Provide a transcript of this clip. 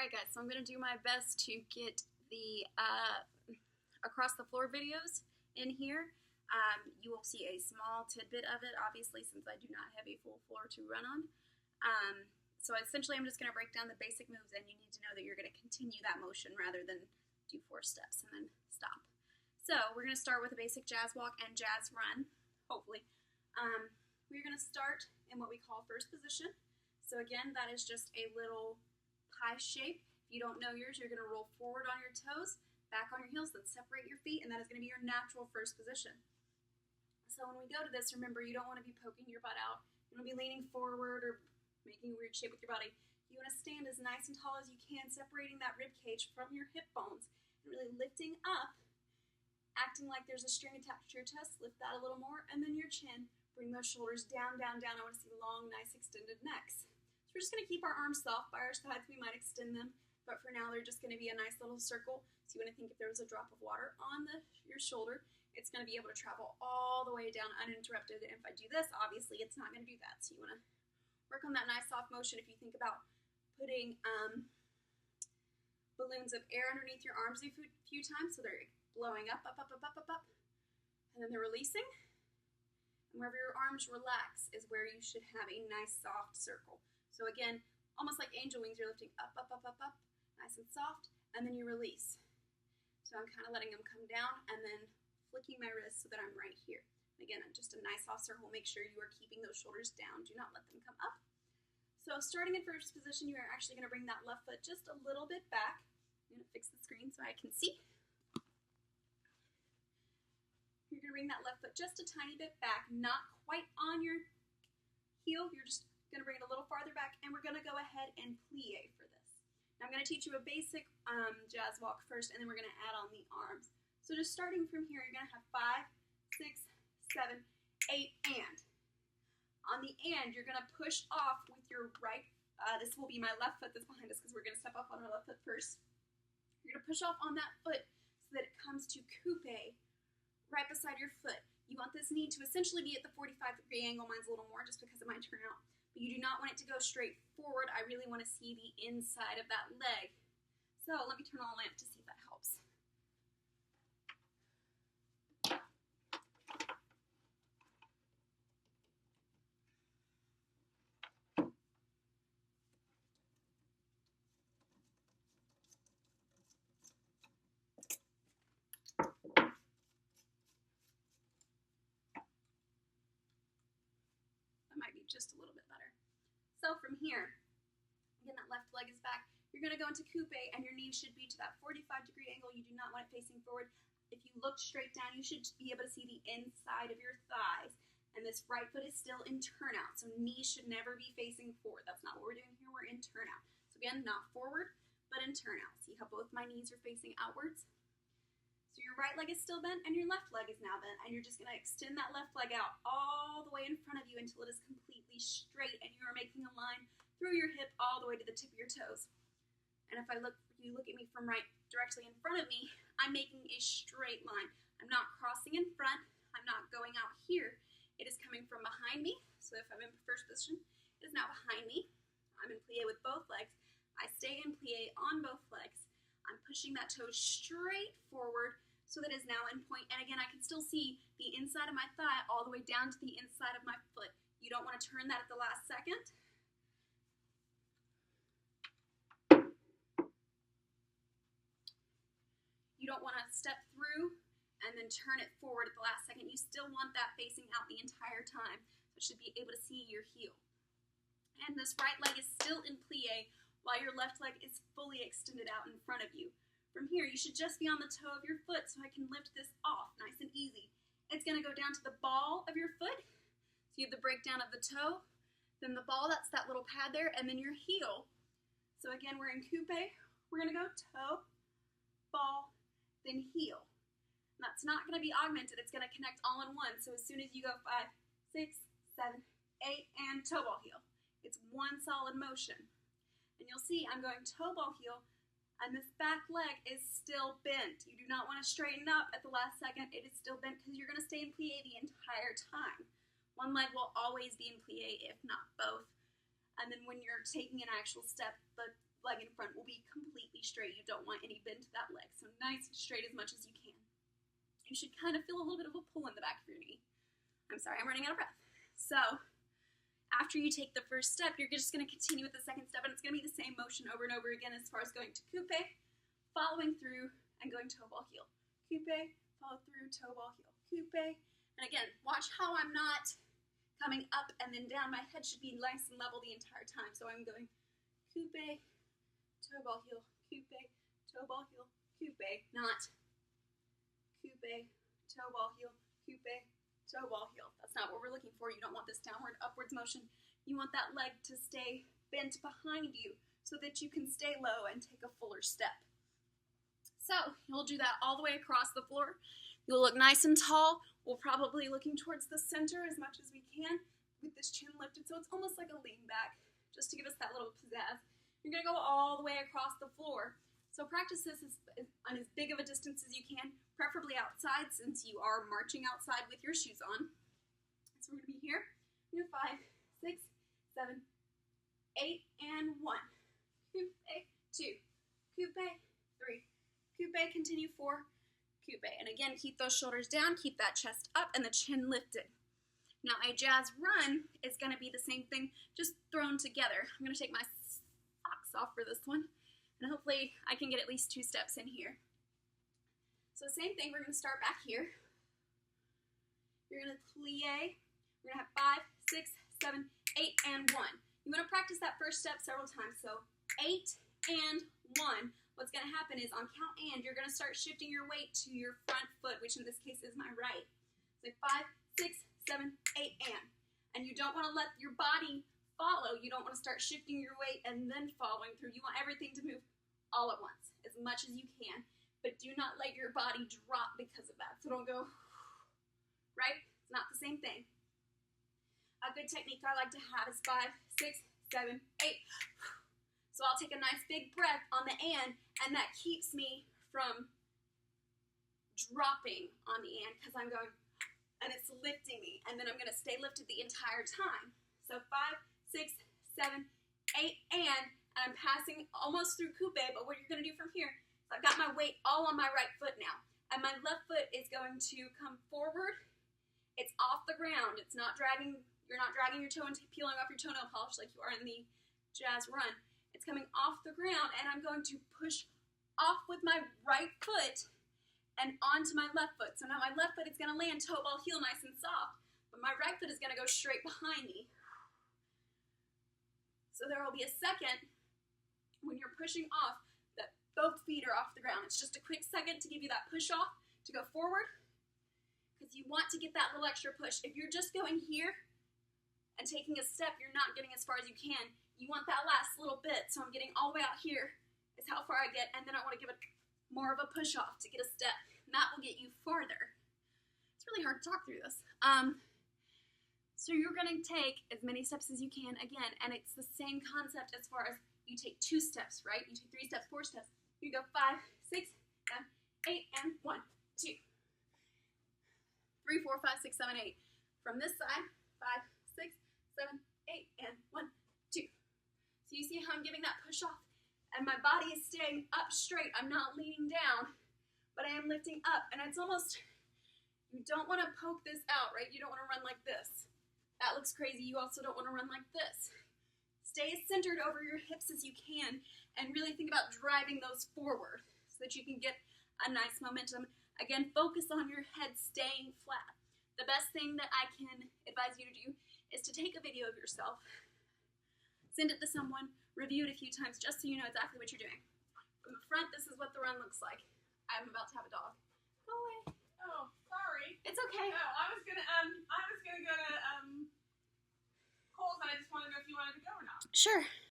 Alright guys, so I'm going to do my best to get the across the floor videos in here. You will see a small tidbit of it, obviously, since I do not have a full floor to run on. So essentially I'm just going to break down the basic moves, and you need to know that you're going to continue that motion rather than do 4 steps and then stop. So we're going to start with a basic jazz walk and jazz run, hopefully. We're going to start in what we call first position. So again, that is just a little pie shape. If you don't know yours, you're going to roll forward on your toes, back on your heels, then separate your feet, and that is going to be your natural first position. So when we go to this, remember, you don't want to be poking your butt out. You don't want to be leaning forward or making a weird shape with your body. You want to stand as nice and tall as you can, separating that rib cage from your hip bones, and really lifting up, acting like there's a string attached to your chest. Lift that a little more, and then your chin. Bring those shoulders down, down, down. I want to see long, nice, extended necks. So we're just going to keep our arms soft. By our sides, we might extend them, but for now, they're just going to be a nice little circle. So you want to think if there was a drop of water on your shoulder, it's going to be able to travel all the way down uninterrupted. And if I do this, obviously, it's not going to do that. So you want to work on that nice soft motion. If you think about putting balloons of air underneath your arms a few times, so they're blowing up, up, up, up, up, up, up, and then they're releasing. And wherever your arms relax is where you should have a nice soft circle. So again, almost like angel wings, you're lifting up, up, up, up, up, nice and soft, and then you release. So I'm kind of letting them come down and then flicking my wrist so that I'm right here. Again, just a nice soft circle. Make sure you are keeping those shoulders down. Do not let them come up. So starting in first position, you are actually going to bring that left foot just a little bit back. I'm going to fix the screen so I can see. You're going to bring that left foot just a tiny bit back, not quite on your heel. You're just going to bring it a little farther back, and we're going to go ahead and plie for this. Now I'm going to teach you a basic jazz walk first, and then we're going to add on the arms. So just starting from here, you're going to have 5, 6, 7, 8, and. On the and, you're going to push off with your right, this will be my left foot that's behind us because we're going to step off on our left foot first. You're going to push off on that foot so that it comes to coupe right beside your foot. You want this knee to essentially be at the 45-degree angle. Mine's a little more just because of my turnout. But you do not want it to go straight forward. I really want to see the inside of that leg. So let me turn on the lamp to see if that helps. Might be just a little bit better. So from here, again, that left leg is back. You're going to go into coupe, and your knee should be to that 45-degree angle. You do not want it facing forward. If you look straight down, you should be able to see the inside of your thighs. And this right foot is still in turnout, so knee should never be facing forward. That's not what we're doing here. We're in turnout. So again, not forward, but in turnout. See how both my knees are facing outwards? So your right leg is still bent and your left leg is now bent, and you're just going to extend that left leg out all the way in front of you until it is completely straight and you are making a line through your hip all the way to the tip of your toes. And if you look at me from right directly in front of me, I'm making a straight line. I'm not crossing in front. I'm not going out here. It is coming from behind me. So if I'm in first position, it is now behind me. I'm in plie with both legs. I stay in plie on both legs. I'm pushing that toe straight forward so that it is now in point. And again, I can still see the inside of my thigh all the way down to the inside of my foot. You don't want to turn that at the last second. You don't want to step through and then turn it forward at the last second. You still want that facing out the entire time. So it should be able to see your heel. And this right leg is still in plie, while your left leg is fully extended out in front of you. From here, you should just be on the toe of your foot so I can lift this off nice and easy. It's going to go down to the ball of your foot. So you have the breakdown of the toe, then the ball, that's that little pad there, and then your heel. So again, we're in coupe. We're going to go toe, ball, then heel. And that's not going to be augmented. It's going to connect all in one. So as soon as you go 5, 6, 7, 8, and toe, ball, heel. It's one solid motion. And you'll see I'm going toe, ball, heel, and this back leg is still bent. You do not want to straighten up at the last second. It is still bent because you're going to stay in plie the entire time. One leg will always be in plie, if not both. And then when you're taking an actual step, the leg in front will be completely straight. You don't want any bend to that leg. So nice and straight as much as you can. You should kind of feel a little bit of a pull in the back of your knee. I'm sorry, I'm running out of breath. So after you take the first step, you're just going to continue with the second step, and it's going to be the same motion over and over again as far as going to coupe, following through, and going toe ball heel. Coupe, follow through, toe ball heel. Coupe. And again, watch how I'm not coming up and then down. My head should be nice and level the entire time. So I'm going coupe, toe ball heel, coupe, toe ball heel, coupe, not coupe, toe ball heel, coupe, toe ball heel. That's not what we're looking for. You don't want this downward, upwards motion. You want that leg to stay bent behind you so that you can stay low and take a fuller step. So you'll do that all the way across the floor. You'll look nice and tall. We're probably looking towards the center as much as we can with this chin lifted. So it's almost like a lean back, just to give us that little pizzazz. You're going to go all the way across the floor. So practice this on as big of a distance as you can, preferably outside since you are marching outside with your shoes on. So we're going to be here. 5, 6, 7, 8, and 1. Coupe, 2, coupe, 3, coupe, continue 4, coupe. And again, keep those shoulders down, keep that chest up, and the chin lifted. Now a jazz run is going to be the same thing, just thrown together. I'm going to take my socks off for this one, and hopefully I can get at least 2 steps in here. So same thing, we're going to start back here. You're going to plie. We're going to have 5, 6, 7, 8, and 1. You want to practice that first step several times. So 8 and 1. What's going to happen is on count and, you're going to start shifting your weight to your front foot, which in this case is my right. So 5, 6, 7, 8, and. And you don't want to let your body follow. You don't want to start shifting your weight and then following through. You want everything to move all at once, as much as you can. But do not let your body drop because of that. So don't go, right? It's not the same thing. A good technique I like to have is 5, 6, 7, 8. So I'll take a nice big breath on the and that keeps me from dropping on the and because I'm going, and it's lifting me, and then I'm going to stay lifted the entire time. So 5, 6, 7, 8, and I'm passing almost through coupe, but what you're going to do from here, so I've got my weight all on my right foot now, and my left foot is going to come forward. It's off the ground. It's not dragging, you're not dragging your toe and peeling off your toenail polish like you are in the jazz run. It's coming off the ground, and I'm going to push off with my right foot and onto my left foot. So now my left foot is going to land toe ball heel nice and soft, but my right foot is going to go straight behind me. So there will be a second when you're pushing off that both feet are off the ground. It's just a quick second to give you that push off to go forward because you want to get that little extra push. If you're just going here and taking a step, you're not getting as far as you can. You want that last little bit. So I'm getting all the way out here is how far I get, and then I want to give it more of a push off to get a step. And that will get you farther. It's really hard to talk through this. So you're going to take as many steps as you can again, and it's the same concept as far as you take 2 steps, right? You take 3 steps, 4 steps. You go 5, 6, 7, 8, and 1, 2, 3, 4, 5, 6, 7, 8. From this side, 5, 6, 7, 8, and 1, 2. So you see how I'm giving that push off, and my body is staying up straight. I'm not leaning down, but I am lifting up, and it's almost, you don't want to poke this out, right? You don't want to run like this. That looks crazy. You also don't want to run like this. Stay as centered over your hips as you can, and really think about driving those forward so that you can get a nice momentum. Again, focus on your head staying flat. The best thing that I can advise you to do is to take a video of yourself, send it to someone, review it a few times just so you know exactly what you're doing. From the front, this is what the run looks like. I'm about to have a dog. Go away. Oh, sorry. It's okay. Oh, I was gonna go to Cole's, and I just wanted to know if you wanted to go or not. Sure.